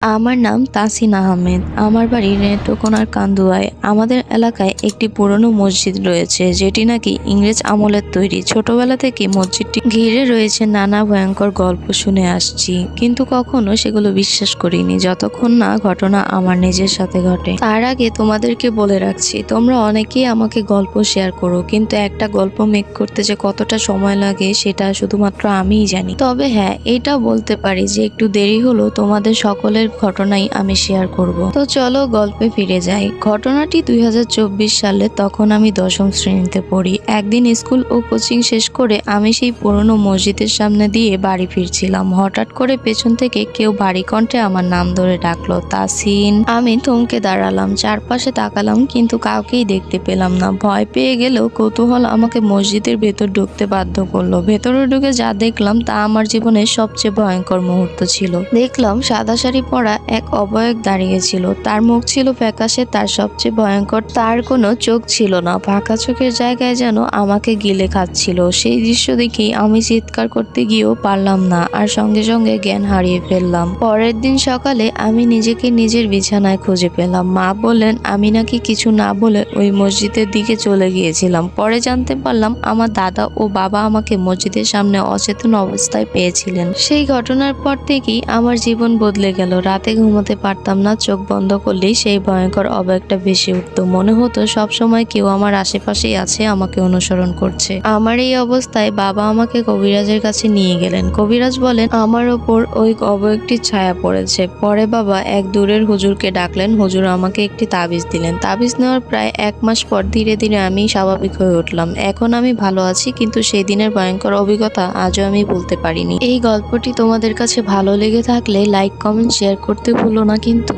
আমার নাম তাসিন আহমেদ। আমার বাড়ি নেত্রকোনার কান্দুয়ায়। আমাদের এলাকায় একটি পুরনো মসজিদ রয়েছে, যেটি নাকি ইংরেজ আমলের তৈরি। ছোটবেলা থেকে মসজিদটি ঘিরে রয়েছে নানা ভয়ঙ্কর গল্প শুনে আসছি, কিন্তু কখনো সেগুলো বিশ্বাস করিনি যতক্ষণ না ঘটনা আমার নিজের সাথে ঘটে। তার আগে তোমাদেরকে বলে রাখছি, তোমরা অনেকেই আমাকে গল্প শেয়ার করো, কিন্তু একটা গল্প মেক করতে যে কতটা সময় লাগে সেটা শুধুমাত্র আমিই জানি। তবে হ্যাঁ, এটা বলতে পারি যে একটু দেরি হলো তোমাদের সকলের ঘটনাই আমি শেয়ার করব। তো চলো গল্পে ফিরে যাই। ঘটনাটি 2024 সালে, তখন আমি 10ম শ্রেণীতে পড়ি। একদিন স্কুল ও কোচিং শেষ করে আমি সেই পুরনো মসজিদের সামনে দিয়ে বাড়ি ফিরছিলাম। হঠাৎ করে পেছন থেকে কেউ ভারী কণ্ঠে আমার নাম ধরে ডাকলো, তাসিন। আমি থমকে দাঁড়ালাম, চারপাশে তাকালাম, কিন্তু কাউকেই দেখতে পেলাম না। ভয় পেয়ে গেলেও কৌতূহল আমাকে মসজিদের ভেতর ঢুকতে বাধ্য করলো। ভেতরে ঢুকে যা দেখলাম তা আমার জীবনের সবচেয়ে ভয়ঙ্কর মুহূর্ত ছিল। দেখলাম সাদা শাড়ি পরা এক অবয়ব দাঁড়িয়ে ছিল। তার মুখ ছিল ফ্যাকাশে, তার সবচেয়ে ভয়ঙ্কর, তার কোনো চোখ ছিল না। ফাঁকা চোখের জায়গায় যেন আমাকে গিলে খাচ্ছিল। সেই দৃশ্য দেখেই আমি চিৎকার করতে গিয়েও পারলাম না, আর সঙ্গে সঙ্গে জ্ঞান হারিয়ে ফেললাম। পরের দিন সকালে আমি নিজেকে নিজের বিছানায় খুঁজে পেলাম। মা বললেন আমি নাকি কিছু না বলে ওই মসজিদের দিকে চলে গিয়েছিলাম। পরে জানতে পারলাম আমার দাদা ও বাবা আমাকে মসজিদের সামনে অচেতন অবস্থায় পেয়েছিলেন। সেই ঘটনার পর থেকেই আমার জীবন বদলে গেল। রাতে ঘুমোতে পারতাম না, চোখ বন্ধ করলেই সেই ভয়ঙ্কর অবয়বটা ভেসে উঠতো। মনে হতো সবসময় কেউ আমার আশেপাশেই আছে, আমাকে অনুসরণ করছে। আমার এই অবস্থায় বাবা আমাকে কবিরাজের কাছে নিয়ে গেলেন। কবিরাজ বলেন আমার ওপর ওই অবয়বটির ছায়া পড়েছে। পরে বাবা এক দূরের হুজুরকে ডাকলেন। হুজুর আমাকে একটি তাবিজ দিলেন। তাবিজ নেওয়ার প্রায় 1 মাস পর ধীরে ধীরে আমি স্বাভাবিক হয়ে উঠলাম। এখন আমি ভালো আছি, কিন্তু সেই দিনের ভয়ঙ্কর অভিজ্ঞতা আজও আমি ভুলতে পারিনি। এই গল্পটি তোমাদের কাছে ভালো লেগে থাকলে লাইক, কমেন্ট, শেয়ার করতে ভুলো না কিন্তু।